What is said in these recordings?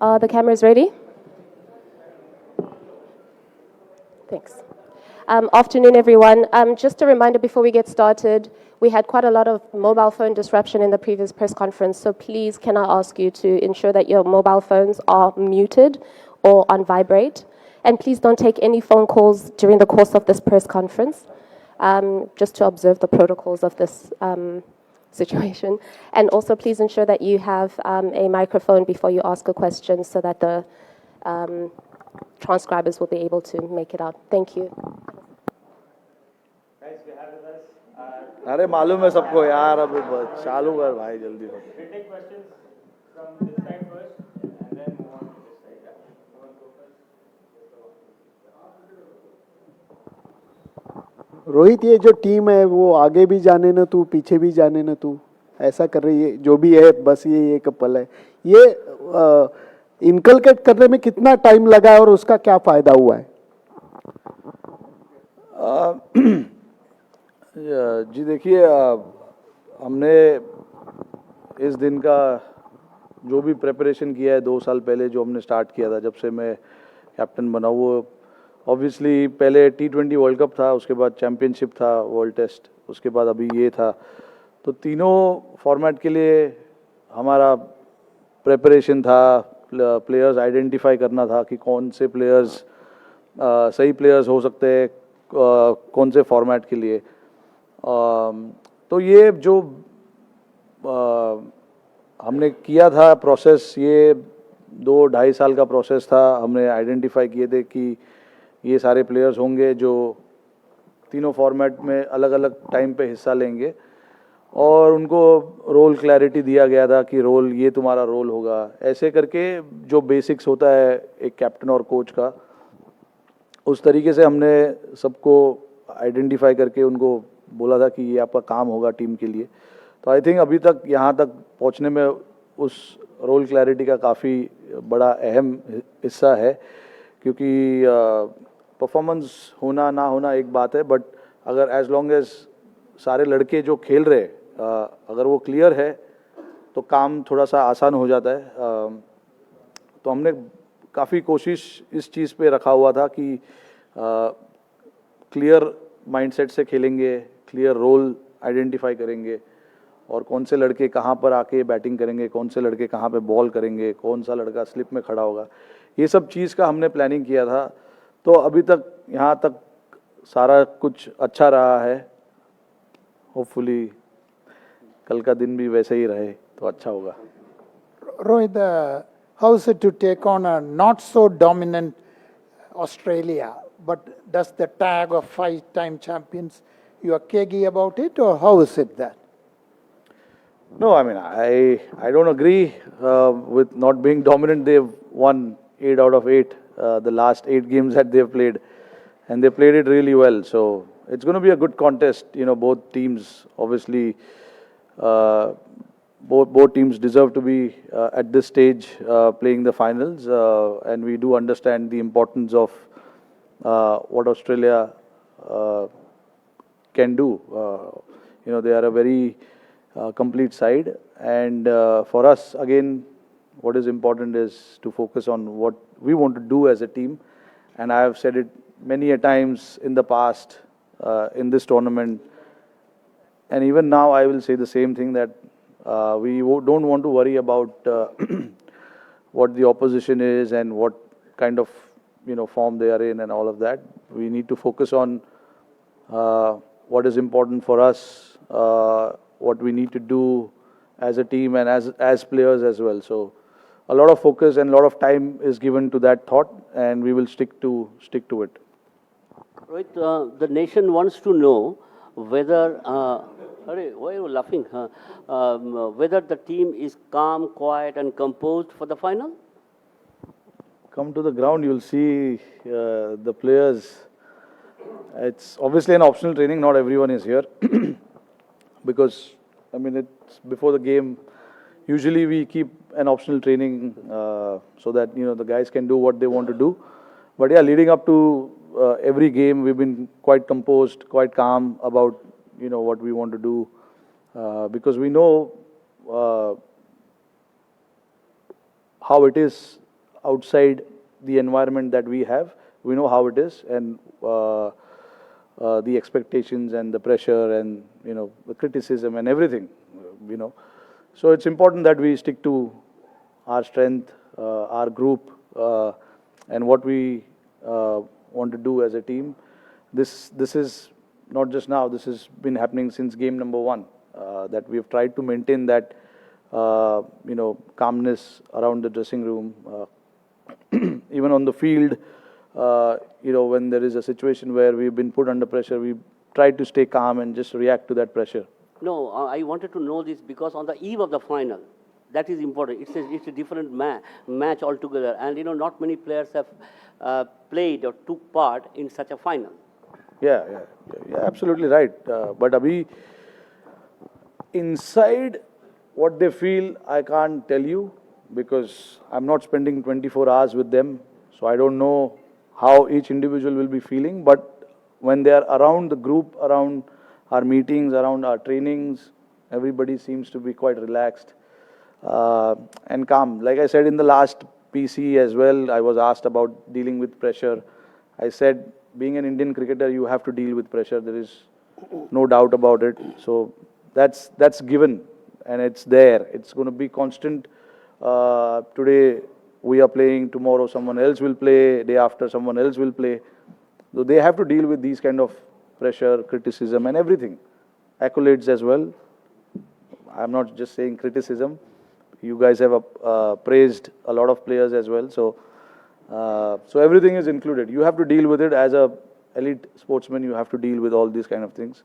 The camera is ready. Thanks. Afternoon, everyone. Just a reminder before we get started, we had quite a lot of mobile phone disruption in the previous press conference, so please can I ask you to ensure that your mobile phones are muted or on vibrate. And please don't take any phone calls during the course of this press conference, just to observe the protocols of this situation. And also please ensure that you have a microphone before you ask a question so that the transcribers will be able to make it out. Thank you. अरे मालूम है सबको यार अब चालू कर भाई जल्दी हो रोहित ये जो टीम है वो आगे भी जाने न तू पीछे भी जाने न तू ऐसा कर रही है जो भी है बस ये एक पल है ये इनकलकेट करने में कितना टाइम लगा है और उसका क्या फायदा हुआ है जी देखिए हमने इस दिन का जो भी प्रिपरेशन किया है 2 साल पहले जो हमने स्टार्ट किया था जब से मैं कैप्टन बना वो ऑब्वियसली पहले T20 वर्ल्ड कप था उसके बाद चैम्पियनशिप था वर्ल्ड टेस्ट उसके बाद अभी ये था तो तीनों फॉर्मेट के लिए हमारा प्रिपरेशन था प्लेयर्स आइडेंटिफाई करना था कि कौन से प्लेयर्स सही प्लेयर्स हो सकते हैं कौन से फॉर्मेट के लिए तो ये जो हमने किया था प्रोसेस ये 2-2.5 साल का प्रोसेस था हमने आइडेंटिफाई किए थे कि ये सारे प्लेयर्स होंगे जो तीनों फॉर्मेट में अलग अलग टाइम पे हिस्सा लेंगे और उनको रोल क्लैरिटी दिया गया था कि रोल ये तुम्हारा रोल होगा ऐसे करके जो बेसिक्स होता है एक कैप्टन और कोच का उस तरीके से हमने सबको आइडेंटिफाई करके उनको बोला था कि ये आपका काम होगा टीम के लिए तो आई थिंक अभी तक यहाँ तक पहुँचने में उस रोल क्लैरिटी का काफ़ी बड़ा अहम हिस्सा है क्योंकि परफॉर्मेंस होना ना होना एक बात है बट अगर एज लॉन्ग एज सारे लड़के जो खेल रहे अगर वो क्लियर है तो काम थोड़ा सा आसान हो जाता है तो हमने काफ़ी कोशिश इस चीज़ पे रखा हुआ था कि क्लियर माइंडसेट से खेलेंगे क्लियर रोल आइडेंटिफाई करेंगे और कौन से लड़के कहाँ पर आके बैटिंग करेंगे कौन से लड़के कहाँ पे बॉल करेंगे कौन सा लड़का स्लिप में खड़ा होगा ये सब चीज़ का हमने प्लानिंग किया था तो अभी तक यहाँ तक सारा कुछ अच्छा रहा है होपफुली कल का दिन भी वैसे ही रहे तो अच्छा होगा Rohit, how is it to take on a not so dominant Australia, but does the tag of 5-time champions, you are cagey about it, or how is it that? No, I mean, I don't agree with not being dominant. They've won 8 out of 8, the last 8 games that they've played, and they played it really well. So it's going to be a good contest. You know, both teams obviously, both teams deserve to be at this stage playing the finals, and we do understand the importance of what Australia can do. You know, they are a very complete side, and for us again what is important is to focus on what we want to do as a team, and I have said it many a times in the past in this tournament, and even now I will say the same thing, that we don't want to worry about what the opposition is and what kind of form they are in and all of that. We need to focus on what is important for us, what we need to do as a team and as players as well. So a lot of focus and a lot of time is given to that thought, and we will stick to it. Rohit, the nation wants to know whether, why are you laughing? Whether the team is calm, quiet and composed for the final? Come to the ground, you'll see the players. It's obviously an optional training, not everyone is here. Because, I mean, it's before the game. Usually we keep an optional training so that, the guys can do what they want to do. But yeah, leading up to every game, we've been quite composed, quite calm about, what we want to do. Because we know how it is outside the environment that we have. We know how it is, and the expectations and the pressure and, you know, the criticism and everything, you know. So it's important that we stick to our strength, our group, and what we want to do as a team. This is not just now. This has been happening since game number 1. That we have tried to maintain that, you know, calmness around the dressing room, even on the field. You know, when there is a situation where we've been put under pressure, we try to stay calm and just react to that pressure. No, I wanted to know this because on the eve of the final, that is important. It's a different match altogether, and you know, not many players have played or took part in such a final. Yeah, absolutely right. But abhi, inside what they feel, I can't tell you because I'm not spending 24 hours with them, so I don't know how each individual will be feeling. But when they are around the group, around our meetings, around our trainings, everybody seems to be quite relaxed and calm. Like I said in the last PC as well, I was asked about dealing with pressure. I said, being an Indian cricketer, you have to deal with pressure. There is no doubt about it. So that's given, and it's there. It's going to be constant. Today we are playing, tomorrow someone else will play, day after someone else will play. So they have to deal with these kind of pressure, criticism and everything. Accolades as well. I'm not just saying criticism. You guys have praised a lot of players as well. So everything is included. You have to deal with it as a elite sportsman. You have to deal with all these kind of things.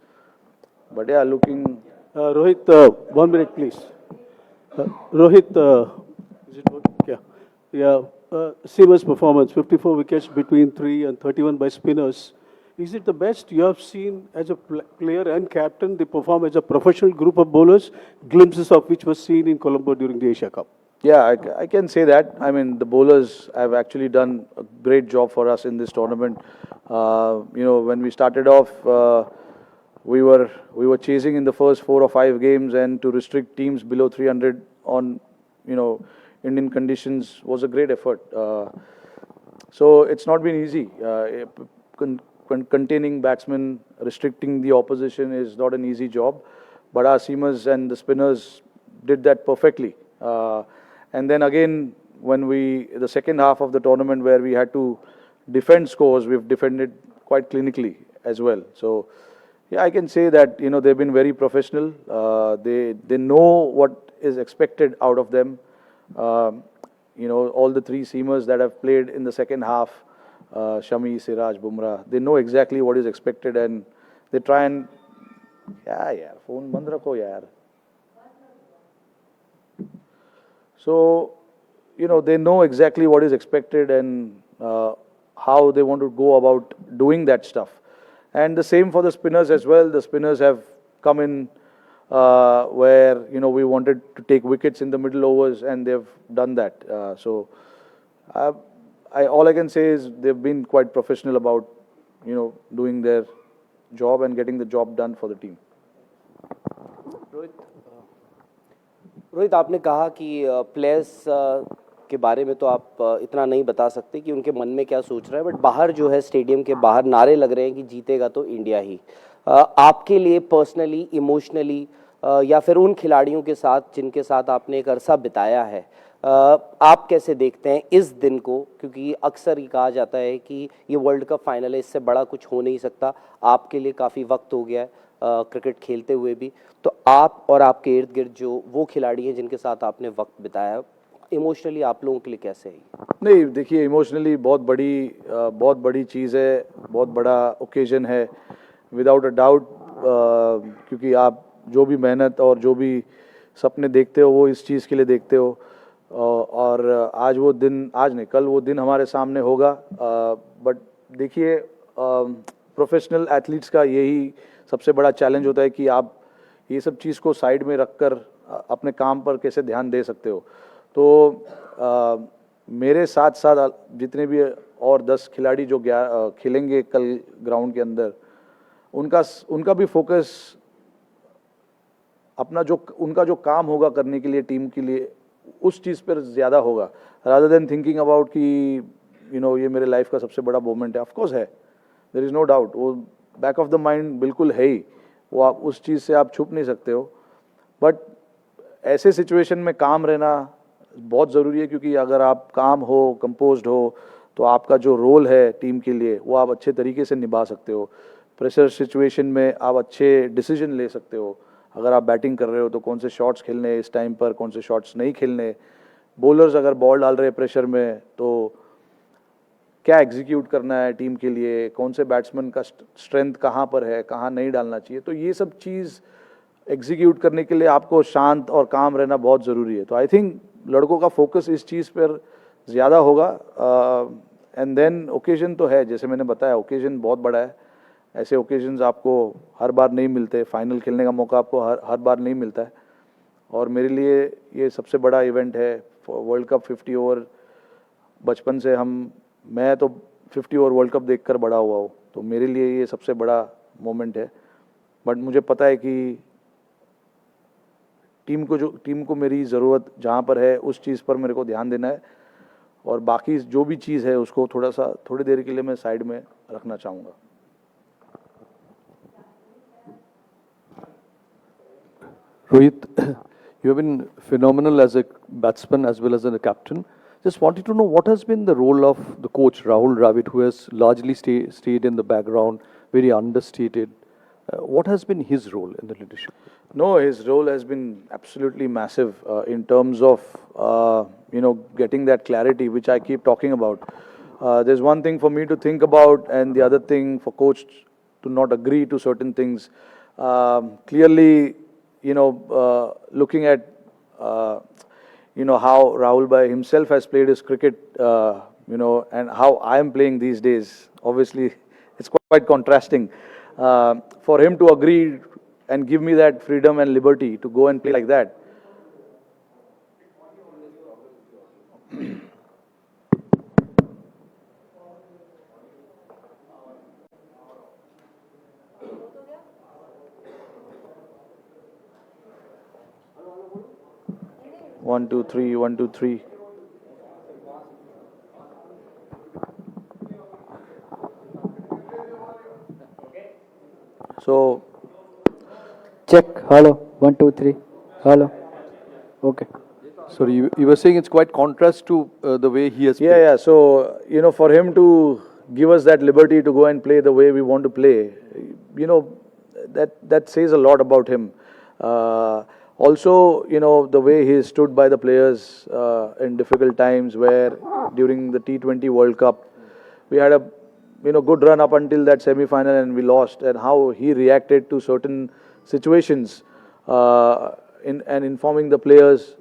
But yeah, looking... Rohit, 1 minute, please. Rohit, is it working? Yeah. Seamer's performance, 54 wickets between 3 and 31 by spinners. Is it the best you have seen as a player and captain? They perform as a professional group of bowlers, glimpses of which was seen in Colombo during the Asia Cup. Yeah, I can say that. I mean, the bowlers have actually done a great job for us in this tournament. You know, when we started off, we were chasing in the first 4 or 5 games, and to restrict teams below 300 on, you know, Indian conditions was a great effort. So it's not been easy. Containing batsmen, restricting the opposition is not an easy job. But our seamers and the spinners did that perfectly. And then again, when the second half of the tournament where we had to defend scores, we've defended quite clinically as well. So yeah, I can say that, you know, they've been very professional. They know what is expected out of them. You know, all the 3 seamers that have played in the second half, Shami, Siraj, Bumrah, they know exactly what is expected, and they try and... Yeah, phone band rakho yaar. So, you know, they know exactly what is expected and how they want to go about doing that stuff. And the same for the spinners as well. The spinners have come in where, you know, we wanted to take wickets in the middle overs, and they've done that. All I can say is they've been quite professional about, you know, doing their job and getting the job done for the team. Rohit, आपने कहा कि players के बारे में तो आप इतना नहीं बता सकते कि उनके मन में क्या सोच रहे हैं, बट बाहर जो है स्टेडियम के बाहर नारे लग रहे हैं कि जीतेगा तो इंडिया ही. आपके लिए पर्सनली, इमोशनली या फिर उन खिलाड़ियों के साथ जिनके साथ आपने एक अरसा बिताया है, आप कैसे देखते हैं इस दिन को? क्योंकि अक्सर ये कहा जाता है कि ये वर्ल्ड कप फाइनल है, इससे बड़ा कुछ हो नहीं सकता. आपके लिए काफ़ी वक्त हो गया है क्रिकेट खेलते हुए भी, तो आप और आपके इर्द गिर्द जो वो खिलाड़ी हैं जिनके साथ आपने वक्त बिताया, इमोशनली आप लोगों के लिए कैसे है? नहीं, देखिए, इमोशनली बहुत बड़ी चीज़ है, बहुत बड़ा ओकेजन है, विदाउट अ डाउट. क्योंकि आप जो भी मेहनत और जो भी सपने देखते हो वो इस चीज़ के लिए देखते हो, और आज वो दिन, आज नहीं कल वो दिन हमारे सामने होगा. बट देखिए, प्रोफेशनल एथलीट्स का यही सबसे बड़ा चैलेंज होता है कि आप ये सब चीज़ को साइड में रखकर अपने काम पर कैसे ध्यान दे सकते हो. तो मेरे साथ साथ जितने भी और 10 खिलाड़ी जो खेलेंगे कल ग्राउंड के अंदर, उनका भी फोकस अपना उनका जो काम होगा करने के लिए टीम के लिए, उस चीज़ पर ज़्यादा होगा, रादर देन थिंकिंग अबाउट कि ये मेरे लाइफ का सबसे बड़ा मोमेंट है. ऑफ कोर्स है, देयर इज़ नो डाउट, वो बैक ऑफ द माइंड बिल्कुल है ही, वो आप उस चीज़ से आप छुप नहीं सकते हो. बट ऐसे सिचुएशन में काम रहना बहुत ज़रूरी है, क्योंकि अगर आप काम हो, कंपोज्ड हो, तो आपका जो रोल है टीम के लिए वो आप अच्छे तरीके से निभा सकते हो. प्रेशर सिचुएशन में आप अच्छे डिसीजन ले सकते हो. अगर आप बैटिंग कर रहे हो तो कौन से शॉट्स खेलने इस टाइम पर, कौन से शॉट्स नहीं खेलने. बॉलर्स अगर बॉल डाल रहे हैं प्रेशर में तो क्या एग्जीक्यूट करना है टीम के लिए, कौन से बैट्समैन का स्ट्रेंथ कहाँ पर है, कहाँ नहीं डालना चाहिए. तो ये सब चीज़ एग्जीक्यूट करने के लिए आपको शांत और काम रहना बहुत ज़रूरी है. तो आई थिंक लड़कों का फोकस इस चीज़ पर ज़्यादा होगा. एंड देन ओकेजन तो है, जैसे मैंने बताया, ओकेजन बहुत बड़ा है. ऐसे ओकेजन्स आपको हर बार नहीं मिलते, फाइनल खेलने का मौका आपको हर बार नहीं मिलता है. और मेरे लिए ये सबसे बड़ा इवेंट है. वर्ल्ड कप 50 ओवर, बचपन से मैं तो 50 ओवर वर्ल्ड कप देखकर बड़ा हुआ हूँ, तो मेरे लिए ये सबसे बड़ा मोमेंट है. बट मुझे पता है कि टीम को मेरी ज़रूरत जहाँ पर है उस चीज़ पर मेरे को ध्यान देना है, और बाकी जो भी चीज़ है उसको थोड़ी देर के लिए मैं साइड में रखना चाहूँगा. Rohit, you have been phenomenal as a batsman as well as a captain. Just wanted to know what has been the role of the coach Rahul Dravid, who has largely stayed in the background, very understated. What has been his role in the leadership? No, his role has been absolutely massive in terms of getting that clarity which I keep talking about. There's one thing for me to think about, and the other thing for coach to not agree to certain things. Clearly, looking at how Rahul Bhai himself has played his cricket, and how I am playing these days, obviously it's quite contrasting. For him to agree and give me that freedom and liberty to go and play like that. One, two, three, 1, 2, 3. So, check. Hello. 1, 2, 3. Hello. Okay. Sorry, you were saying it's quite contrast to the way he has played. yeah. So, for him to give us that liberty to go and play the way we want to play, that says a lot about him. Also, the way he stood by the players in difficult times, where during the T20 World Cup, we had a good run up until that semi-final and we lost, and how he reacted to certain situations and informing the players.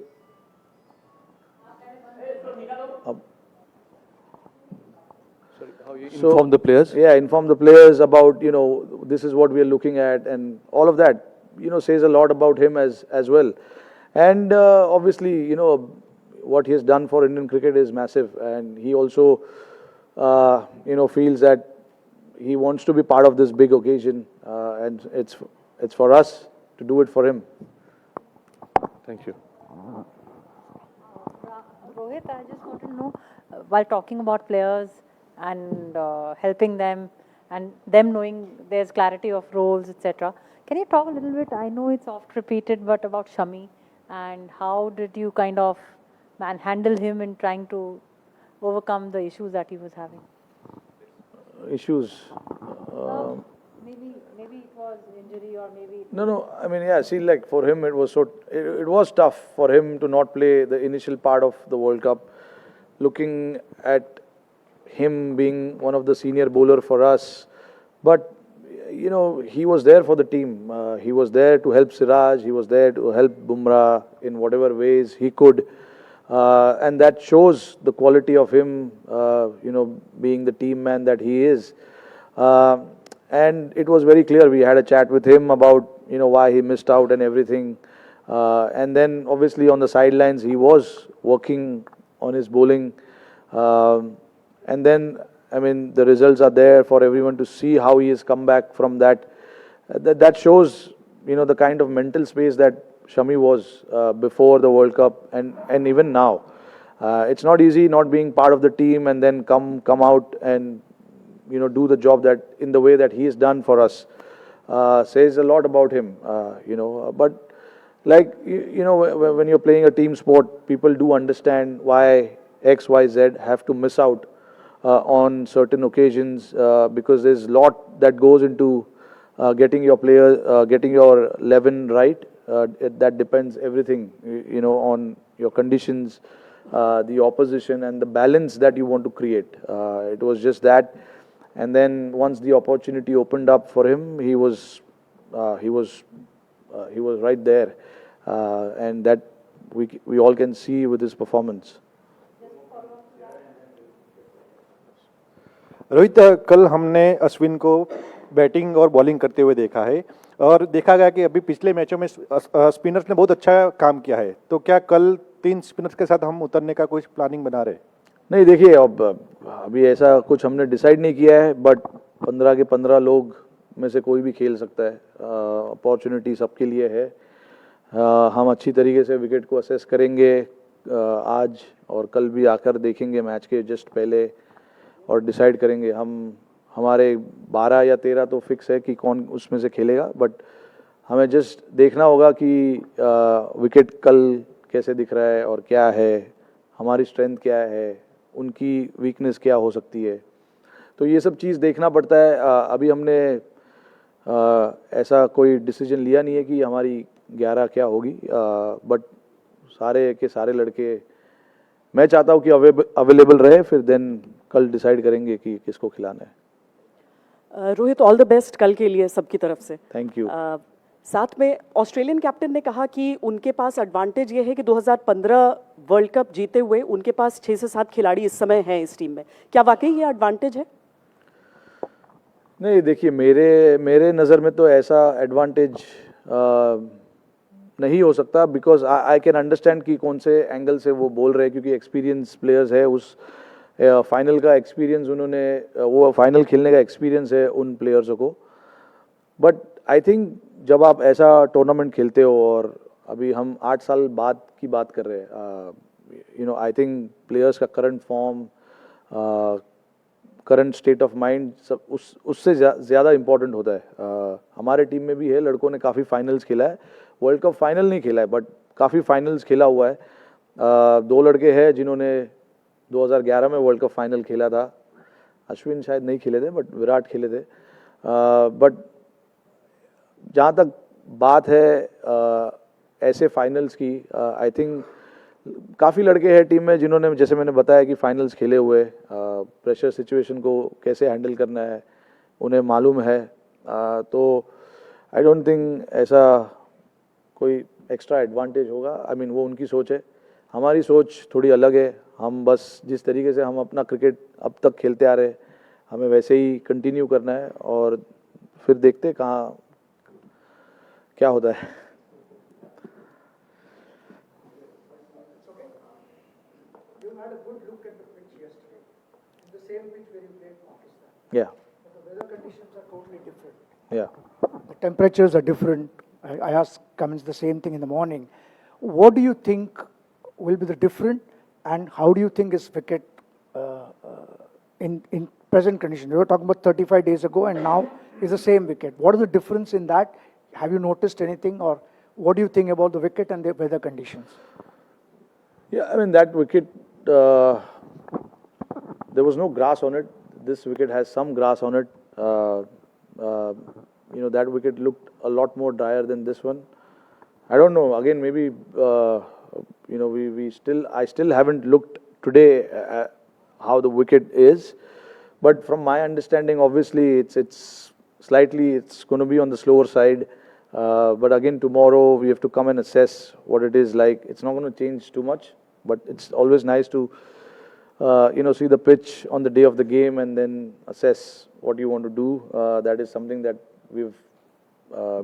Inform the players? Yeah, inform the players about, this is what we are looking at, and all of that, says a lot about him as well. And obviously, what he has done for Indian cricket is massive, and he also, feels that he wants to be part of this big occasion, and it's for us to do it for him. Thank you. Rohit, I just want to know, while talking about players and helping them and them knowing there's clarity of roles, etc., can you talk a little bit, I know it's oft repeated, but about Shami, and how did you kind of handle him in trying to overcome the issues that he was having? Issues? Maybe it was injury, or maybe... No, I mean, yeah, see, like for him, it was tough for him to not play the initial part of the World Cup. Looking at him being one of the senior bowler for us, but he was there for the team. He was there to help Siraj. He was there to help Bumrah in whatever ways he could, and that shows the quality of him. Being the team man that he is, and it was very clear. We had a chat with him about why he missed out and everything, and then obviously on the sidelines he was working on his bowling. And then, I mean, the results are there for everyone to see how he has come back from that. That shows, the kind of mental space that Shami was before the World Cup and even now. It's not easy not being part of the team and then come out and do the job that in the way that he has done for us. Says a lot about him. But like when you're playing a team sport, people do understand why X, Y, Z have to miss out on certain occasions because there's a lot that goes into getting your player, getting your 11 right. That depends everything, on your conditions, the opposition, and the balance that you want to create. It was just that, and then once the opportunity opened up for him, he was right there, and that we all can see with his performance. Rohit, कल हमने अश्विन को batting और bowling करते हुए देखा है और देखा गया कि अभी पिछले मैचों में स्पिनर्स ने बहुत अच्छा काम किया है, तो क्या कल 3 स्पिनर्स के साथ हम उतरने का कुछ प्लानिंग बना रहे? नहीं, देखिए अब अभी ऐसा कुछ हमने डिसाइड नहीं किया है, बट 15 के 15 लोग में से कोई भी खेल सकता है. अपॉर्चुनिटी सबके लिए है. हम अच्छी तरीके से विकेट को असेस करेंगे आज और कल भी आकर देखेंगे मैच के जस्ट पहले और डिसाइड करेंगे. हमारे 12 या 13 तो फिक्स है कि कौन उसमें से खेलेगा, बट हमें जस्ट देखना होगा कि विकेट कल कैसे दिख रहा है और क्या है, हमारी स्ट्रेंथ क्या है, उनकी वीकनेस क्या हो सकती है. तो ये सब चीज़ देखना पड़ता है. अभी हमने ऐसा कोई डिसीजन लिया नहीं है कि हमारी 11 क्या होगी, बट सारे के सारे लड़के मैं चाहता हूँ कि अवेलेबल रहे, फिर देन कल डिसाइड करेंगे कि किसको खिलाना है. रोहित, ऑल द बेस्ट कल के लिए सबकी तरफ से. Thank you. साथ में ऑस्ट्रेलियन कैप्टन ने कहा कि उनके पास एडवांटेज ये है कि 2015 वर्ल्ड कप जीते हुए उनके पास 6 से 7 खिलाड़ी इस समय हैं इस टीम में. क्या वाकई ये एडवांटेज है? नहीं, देखिए मेरे नज़र में तो ऐसा एडवांटेज नहीं हो सकता, बिकॉज आई कैन अंडरस्टैंड कि कौन से एंगल से वो बोल रहे हैं, क्योंकि एक्सपीरियंस प्लेयर्स है. उस फाइनल का एक्सपीरियंस उन्होंने, वो फाइनल खेलने का एक्सपीरियंस है उन प्लेयर्सों को. बट आई थिंक जब आप ऐसा टूर्नामेंट खेलते हो, और अभी हम 8 साल बाद की बात कर रहे हैं, आई थिंक प्लेयर्स का current form, current state of mind सब उससे ज़्यादा इम्पोर्टेंट होता है. हमारे टीम में भी है, लड़कों ने काफ़ी फाइनल्स खेला है. वर्ल्ड कप फाइनल नहीं खेला है, बट काफ़ी फाइनल्स खेला हुआ है. 2 लड़के हैं जिन्होंने 2011 में वर्ल्ड कप फाइनल खेला था. अश्विन शायद नहीं खेले थे, बट विराट खेले थे. बट जहाँ तक बात है ऐसे फाइनल्स की, आई थिंक काफ़ी लड़के हैं टीम में जिन्होंने, जैसे मैंने बताया कि फाइनल्स खेले हुए, प्रेशर सिचुएशन को कैसे हैंडल करना है उन्हें मालूम है. तो आई डोंट थिंक ऐसा कोई एक्स्ट्रा एडवांटेज होगा. आई मीन वो उनकी सोच है, हमारी सोच थोड़ी अलग है. हम बस जिस तरीके से हम अपना क्रिकेट अब तक खेलते आ रहे, हमें वैसे ही कंटिन्यू करना है और फिर देखते कहाँ क्या होता है. Yeah. The weather conditions are totally different. Yeah. The temperatures are different. I asked Cummins the same thing in the morning. What do you think will be the different, and how do you think is wicket in present condition? We were talking about 35 days ago, and now is the same wicket. What is the difference in that? Have you noticed anything, or what do you think about the wicket and the weather conditions? Yeah, I mean that wicket, there was no grass on it. This wicket has some grass on it. That wicket looked a lot more drier than this one. I don't know. Again, maybe I still haven't looked today at how the wicket is, but from my understanding, obviously it's going to be on the slower side. But again, tomorrow we have to come and assess what it is like. It's not going to change too much, but it's always nice to see the pitch on the day of the game and then assess what you want to do. That is something that we've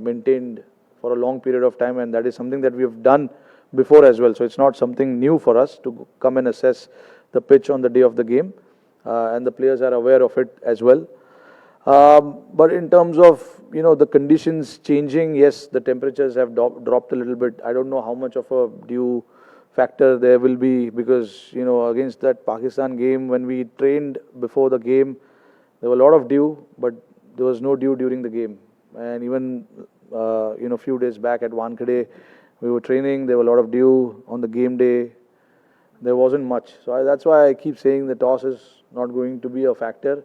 maintained for a long period of time, and that is something that we have done before as well. So it's not something new for us to come and assess the pitch on the day of the game, and the players are aware of it as well. But in terms of the conditions changing, yes, the temperatures have dropped a little bit. I don't know how much of a dew factor there will be because against that Pakistan game when we trained before the game, there were a lot of dew, but there was no dew during the game. And even a few days back at Wankhede, we were training. There were a lot of dew on the game day. There wasn't much. So that's why I keep saying the toss is not going to be a factor.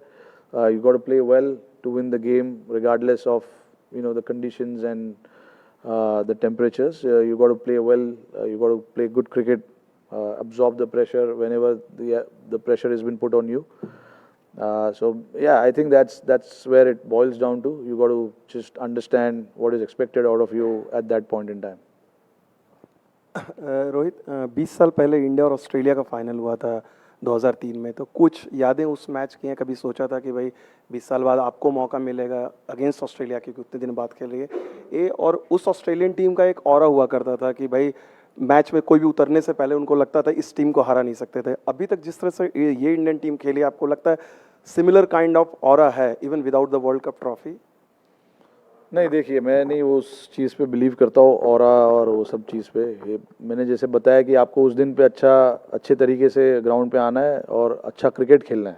You got to play well to win the game, regardless of the conditions and the temperatures. You got to play well. You got to play good cricket. Absorb the pressure whenever the pressure has been put on you. So yeah, I think that's where it boils down to. You got to just understand what is expected out of you at that point in time. Rohit 20 साल पहले India और Australia का final हुआ था 2003 में, तो कुछ यादें उस मैच की हैं? कभी सोचा था कि भाई 20 साल बाद आपको मौका मिलेगा अगेंस्ट ऑस्ट्रेलिया, क्योंकि उतने दिन बाद खेल रही है ये, और उस ऑस्ट्रेलियन टीम का एक ऑरा हुआ करता था कि भाई मैच में कोई भी उतरने से पहले उनको लगता था इस टीम को हरा नहीं सकते थे। अभी तक जिस तरह से ये इंडियन टीम खेली, आपको लगता है सिमिलर काइंड ऑफ ऑरा है even without the world cup trophy? नहीं, देखिए, मैं नहीं उस चीज़ पे बिलीव करता हूँ ऑरा और वो सब चीज़ पे। ये मैंने जैसे बताया कि आपको उस दिन पे अच्छे तरीके से ग्राउंड पे आना है और अच्छा क्रिकेट खेलना है।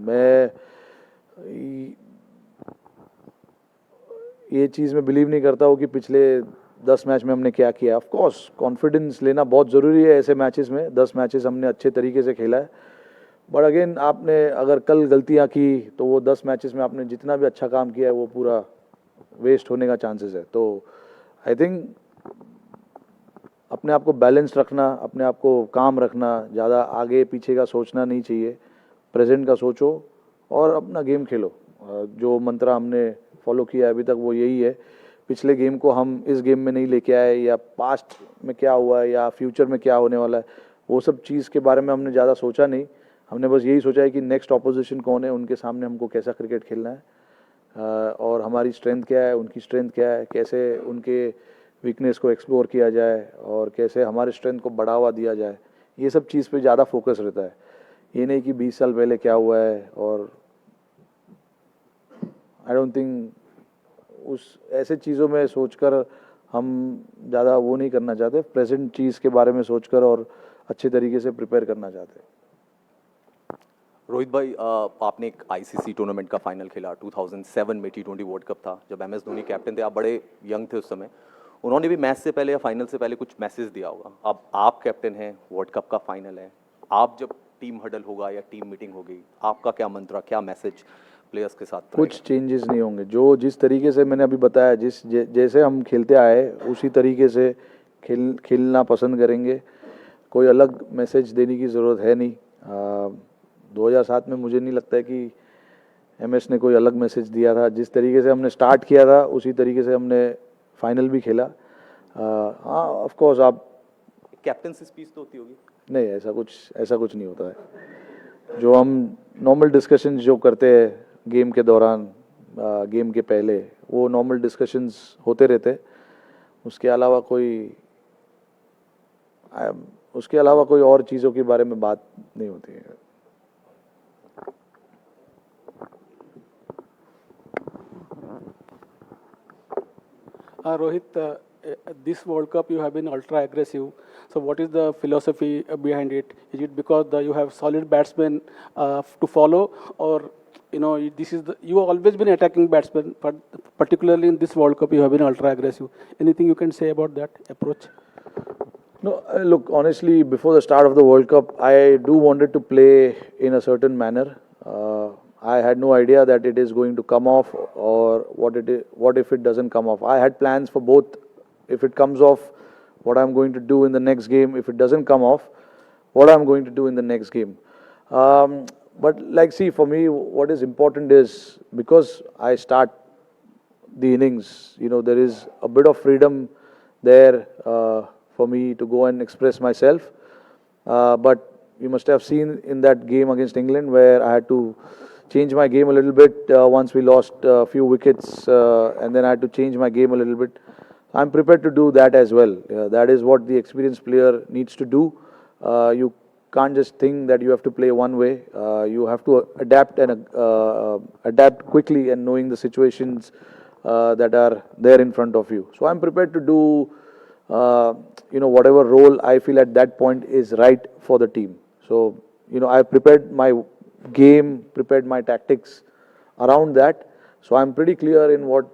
मैं ये चीज़ में बिलीव नहीं करता हूँ कि पिछले 10 मैच में हमने क्या किया। ऑफ कोर्स कॉन्फिडेंस लेना बहुत ज़रूरी है ऐसे मैचेस में। 10 मैचेस हमने अच्छे तरीके से खेला है, बट अगेन आपने अगर कल गलतियाँ की तो वो 10 मैचेस में आपने जितना भी अच्छा काम किया है वो पूरा वेस्ट होने का चांसेस है। तो आई थिंक अपने आप को बैलेंस रखना, अपने आप को काम रखना, ज़्यादा आगे पीछे का सोचना नहीं चाहिए। प्रेजेंट का सोचो और अपना गेम खेलो। जो मंत्र हमने फॉलो किया अभी तक वो यही है। पिछले गेम को हम इस गेम में नहीं लेके आए, या पास्ट में क्या हुआ है या फ्यूचर में क्या होने वाला है, वो सब चीज़ के बारे में हमने ज़्यादा सोचा नहीं। हमने बस यही सोचा है कि नेक्स्ट ऑपोजिशन कौन है, उनके सामने हमको कैसा क्रिकेट खेलना है, और हमारी स्ट्रेंथ क्या है, उनकी स्ट्रेंथ क्या है, कैसे उनके वीकनेस को एक्सप्लोर किया जाए और कैसे हमारे स्ट्रेंथ को बढ़ावा दिया जाए। ये सब चीज़ पे ज़्यादा फोकस रहता है। ये नहीं कि 20 साल पहले क्या हुआ है। और आई डोंट थिंक उस ऐसे चीज़ों में सोचकर हम ज़्यादा वो नहीं करना चाहते। प्रेजेंट चीज़ के बारे में सोचकर और अच्छे तरीके से प्रिपेयर करना चाहते हैं। रोहित भाई, आपने एक आईसीसी टूर्नामेंट का फाइनल खेला 2007 में, T20 वर्ल्ड कप था, जब MS धोनी कैप्टन थे। आप बड़े यंग थे उस समय। उन्होंने भी मैच से पहले या फाइनल से पहले कुछ मैसेज दिया होगा। अब आप कैप्टन हैं, वर्ल्ड कप का फाइनल है, आप जब टीम हडल होगा या टीम मीटिंग होगी, आपका क्या मंत्र, क्या मैसेज प्लेयर्स के साथ? कुछ चेंजेस नहीं होंगे। जिस तरीके से मैंने अभी बताया, जैसे हम खेलते आए उसी तरीके से खेलना पसंद करेंगे। कोई अलग मैसेज देने की ज़रूरत है नहीं। 2007 में मुझे नहीं लगता है कि MS ने कोई अलग मैसेज दिया था। जिस तरीके से हमने स्टार्ट किया था उसी तरीके से हमने फाइनल भी खेला। हाँ, ऑफ कोर्स आप कैप्टनसी स्पीच तो होती होगी? नहीं, ऐसा कुछ नहीं होता है। जो हम नॉर्मल डिस्कशंस जो करते हैं गेम के दौरान, गेम के पहले, वो नॉर्मल डिस्कशंस होते रहते। उसके अलावा कोई और चीज़ों के बारे में बात नहीं होती है। Rohit, this World Cup you have been ultra aggressive. So what is the philosophy behind it? Is it because you have solid batsmen to follow, or you have always been attacking batsmen, but particularly in this World Cup you have been ultra aggressive? Anything you can say about that approach? No, look, honestly, before the start of the World Cup, I do wanted to play in a certain manner. I had no idea that it is going to come off, or what if it doesn't come off. I had plans for both. If it comes off, what I'm going to do in the next game. If it doesn't come off, what I'm going to do in the next game. But see, for me, what is important is, because I start the innings, there is a bit of freedom there for me to go and express myself. But you must have seen in that game against England where I had to change my game a little bit once we lost a few wickets, and then I had to change my game a little bit. I'm prepared to do that as well. That is what the experienced player needs to do. You can't just think that you have to play one way. You have to adapt and adapt quickly and knowing the situations that are there in front of you. So I'm prepared to do whatever role I feel at that point is right for the team. So I've prepared my game, prepared my tactics around that. So I'm pretty clear in what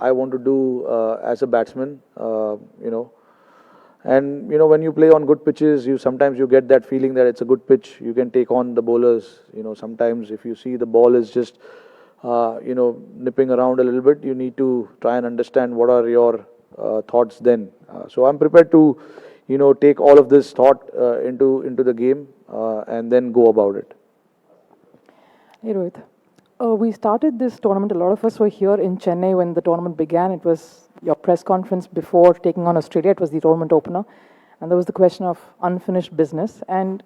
I want to do as a batsman. And when you play on good pitches, sometimes you get that feeling that it's a good pitch. You can take on the bowlers. Sometimes if you see the ball is just nipping around a little bit, you need to try and understand what are your thoughts then. So I'm prepared to take all of this thought into the game and then go about it. Hey Rohit, we started this tournament, a lot of us were here in Chennai when the tournament began. It was your press conference before taking on Australia. It was the tournament opener. And there was the question of unfinished business. And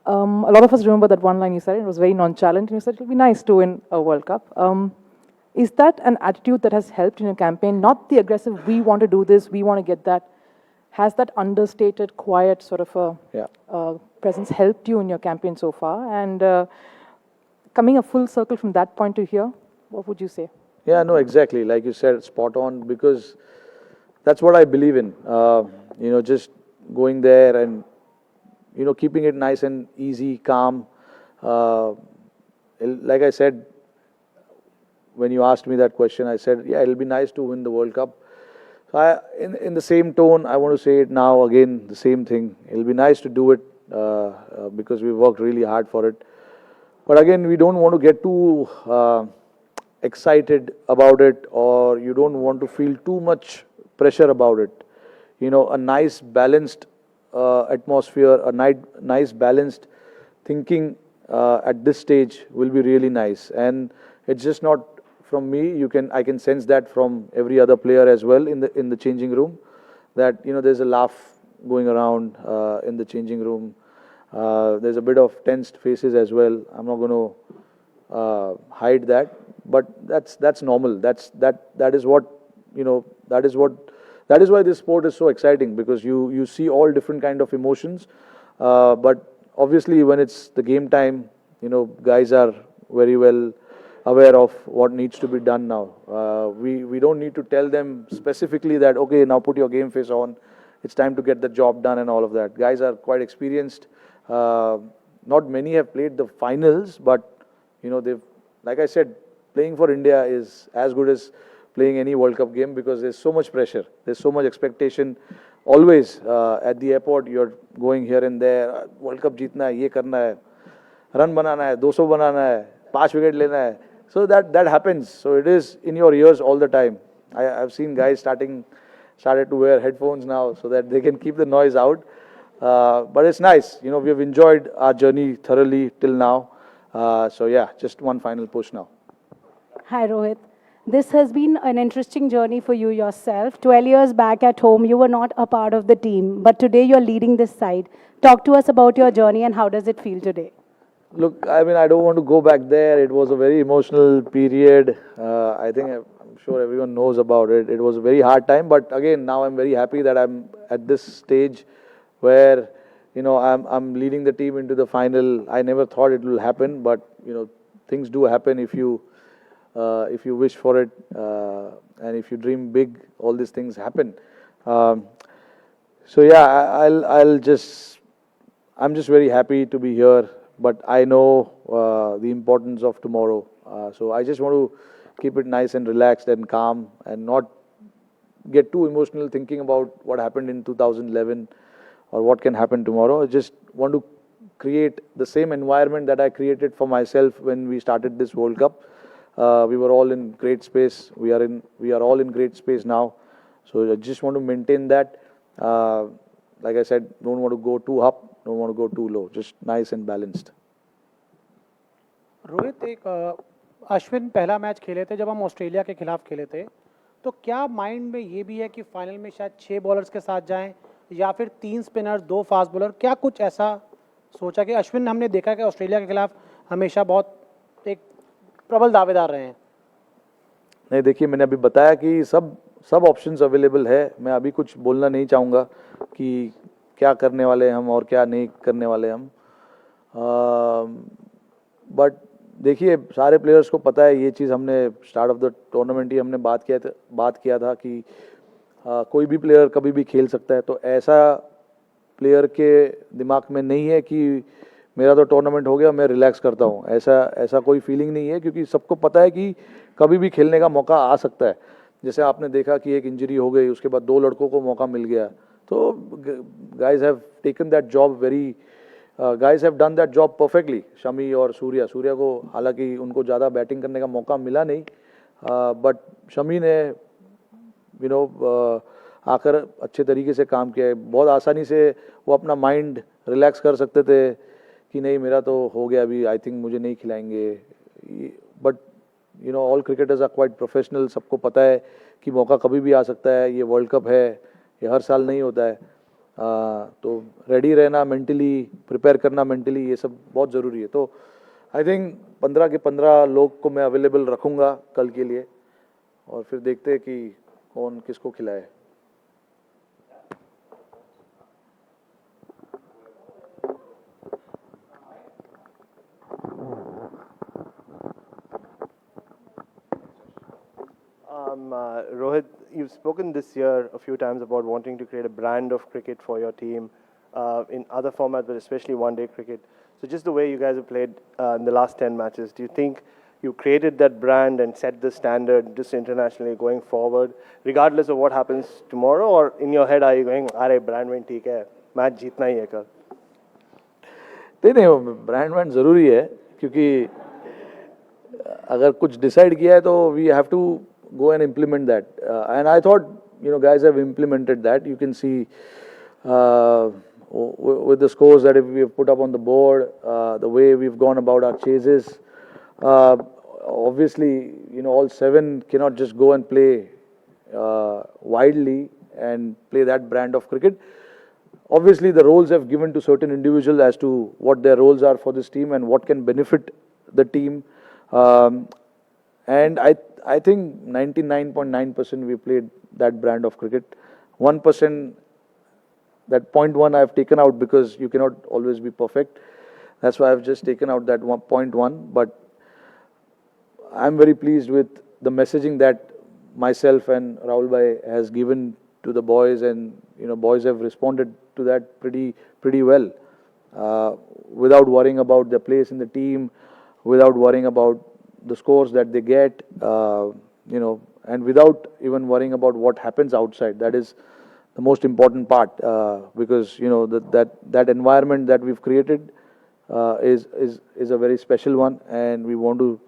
a lot of us remember that one line you said. It was very nonchalant. And you said, it'll be nice to win a World Cup. Is that an attitude that has helped in your campaign? Not the aggressive, we want to do this, we want to get that. Has that understated, quiet sort of a presence helped you in your campaign so far? And coming a full circle from that point to here, what would you say? Yeah, no, exactly. Like you said, spot on, because that's what I believe in. Just going there and, keeping it nice and easy, calm. Like I said, when you asked me that question, I said, yeah, it'll be nice to win the World Cup. So in the same tone, I want to say it now again, the same thing. It'll be nice to do it because we worked really hard for it. But again, we don't want to get too excited about it, or you don't want to feel too much pressure about it. A nice balanced atmosphere, a nice balanced thinking at this stage will be really nice. And it's just not from me. I can sense that from every other player as well in the changing room, that there's a laugh going around in the changing room. There's a bit of tensed faces as well. I'm not going to hide that, but that's normal. That is what that is why this sport is so exciting, because you see all different kind of emotions. But obviously, when it's the game time, guys are very well aware of what needs to be done now. We don't need to tell them specifically that, okay, now put your game face on. It's time to get the job done and all of that. Guys are quite experienced. Not many have played the finals, but they've, like I said, playing for India is as good as playing any World Cup game, because there's so much pressure, there's so much expectation. Always at the airport, you're going here and there. World Cup जीतना है, ये करना है, run बनाना है, 200 बनाना है, 5 wicket लेना है. So that happens. So it is in your ears all the time. I've seen guys started to wear headphones now so that they can keep the noise out. But it's nice. We've enjoyed our journey thoroughly till now. So yeah, just one final push now. Hi Rohit. This has been an interesting journey for you yourself. 12 years back at home, you were not a part of the team, but today you're leading this side. Talk to us about your journey and how does it feel today? Look, I don't want to go back there. It was a very emotional period. I'm sure everyone knows about it. It was a very hard time, but again, now I'm very happy that I'm at this stage where, I'm leading the team into the final. I never thought it will happen, but, things do happen if you wish for it, and if you dream big, all these things happen. So yeah, I'm just very happy to be here, but I know the importance of tomorrow. So I just want to keep it nice and relaxed and calm and not get too emotional thinking about what happened in 2011 or what can happen tomorrow. I just want to create the same environment that I created for myself when we started this World Cup. We were all in great space. We are all in great space now. So I just want to maintain that. Like I said, don't want to go too up, don't want to go too low. Just nice and balanced. Rohit, एक अश्विन पहला match खेले थे जब हम Australia के खिलाफ खेले थे, तो क्या माइंड में ये भी है कि फाइनल में शायद 6 बॉलर्स के साथ जाएं या फिर 3 स्पिनर्स 2 फास्ट बॉलर? क्या कुछ ऐसा सोचा कि अश्विन हमने देखा कि ऑस्ट्रेलिया के खिलाफ हमेशा बहुत एक प्रबल दावेदार रहे हैं? नहीं, देखिए, मैंने अभी बताया कि सब ऑप्शंस अवेलेबल है. मैं अभी कुछ बोलना नहीं चाहूँगा कि क्या करने वाले हम और क्या नहीं करने वाले हम. बट देखिए सारे प्लेयर्स को पता है ये चीज़, हमने स्टार्ट ऑफ द टूर्नामेंट ही हमने बात किया था कि कोई भी प्लेयर कभी भी खेल सकता है, तो ऐसा प्लेयर के दिमाग में नहीं है कि मेरा तो टूर्नामेंट हो गया मैं रिलैक्स करता हूँ, ऐसा कोई फीलिंग नहीं है, क्योंकि सबको पता है कि कभी भी खेलने का मौका आ सकता है। जैसे आपने देखा कि एक इंजरी हो गई, उसके बाद 2 लड़कों को मौका मिल गया, तो guys have taken that job guys have done that job perfectly. Shami और सूर्या को हालांकि उनको ज़्यादा बैटिंग करने का मौका मिला नहीं, बट शमी ने आकर अच्छे तरीके से काम किया है। बहुत आसानी से वो अपना माइंड रिलैक्स कर सकते थे कि नहीं मेरा तो हो गया, अभी आई थिंक मुझे नहीं खिलाएंगे, but all cricketers are quite professional. सबको पता है कि मौका कभी भी आ सकता है, ये वर्ल्ड कप है, ये हर साल नहीं होता है, तो रेडी रहना मेंटली, प्रिपेयर करना मेंटली, ये सब बहुत ज़रूरी है। तो आई थिंक 15 के 15 लोग को मैं अवेलेबल रखूँगा कल के लिए, और फिर देखते हैं कि कौन किसको खिलाए। Rohit, you've spoken this year a few times about wanting to create a brand of cricket for your team in other formats, but especially one-day cricket. So just the way you guys have played in the last 10 matches, do you think you created that brand and set the standard just internationally going forward, regardless of what happens tomorrow? Or in your head, are you going, "Are brand win ठीक है, match जीतना ही है कल"? नहीं, brand wand ज़रूरी है, क्योंकि अगर कुछ डिसाइड किया है तो we have to go and implement that, and I thought guys have implemented that. You can see with the scores that we have put up on the board, the way we've gone about our chases. Obviously all 7 cannot just go and play widely and play that brand of cricket. Obviously the roles have given to certain individuals as to what their roles are for this team and what can benefit the team, and I think 99.9% we played that brand of cricket. 1%, that 0.1 I've taken out because you cannot always be perfect. That's why I've just taken out that 0.1. But I'm very pleased with the messaging that myself and Rahul Bhai has given to the boys, and boys have responded to that pretty well, without worrying about their place in the team, without worrying about the scores that they get, and without even worrying about what happens outside. That is the most important part, because that environment that we've created is a very special one, and we want to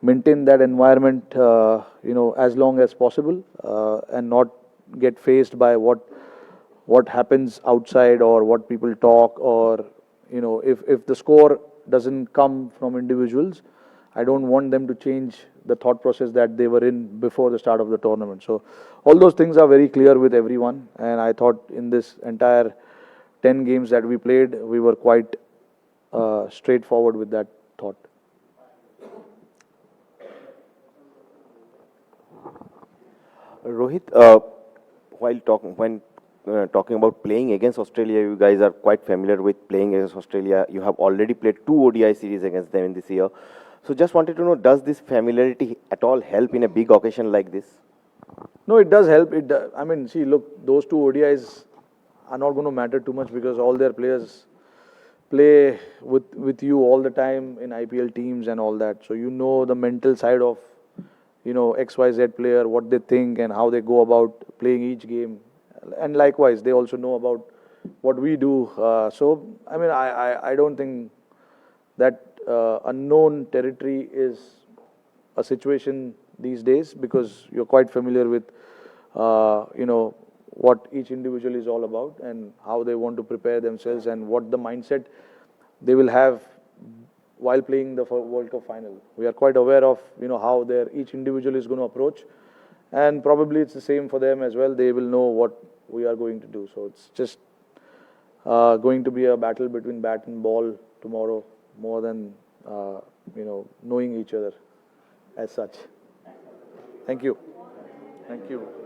maintain that environment as long as possible, and not get faced by what happens outside or what people talk, or if the score doesn't come from individuals, I don't want them to change the thought process that they were in before the start of the tournament. So all those things are very clear with everyone, and I thought in this entire 10 games that we played, we were quite straightforward with that thought. Rohit, while talking about playing against Australia, you guys are quite familiar with playing against Australia. You have already played 2 ODI series against them in this year. So just wanted to know, does this familiarity at all help in a big occasion like this? No, it does help. I mean, see, look, those 2 ODIs are not going to matter too much because all their players play with you all the time in IPL teams and all that. So the mental side of XYZ player, what they think and how they go about playing each game. And likewise, they also know about what we do. So, I mean, I don't think that unknown territory is a situation these days, because you're quite familiar with, what each individual is all about and how they want to prepare themselves and what the mindset they will have while playing the World Cup final. We are quite aware of, how each individual is going to approach, and probably it's the same for them as well. They will know what we are going to do. So it's just going to be a battle between bat and ball tomorrow, more than knowing each other as such. Thank you. Thank you.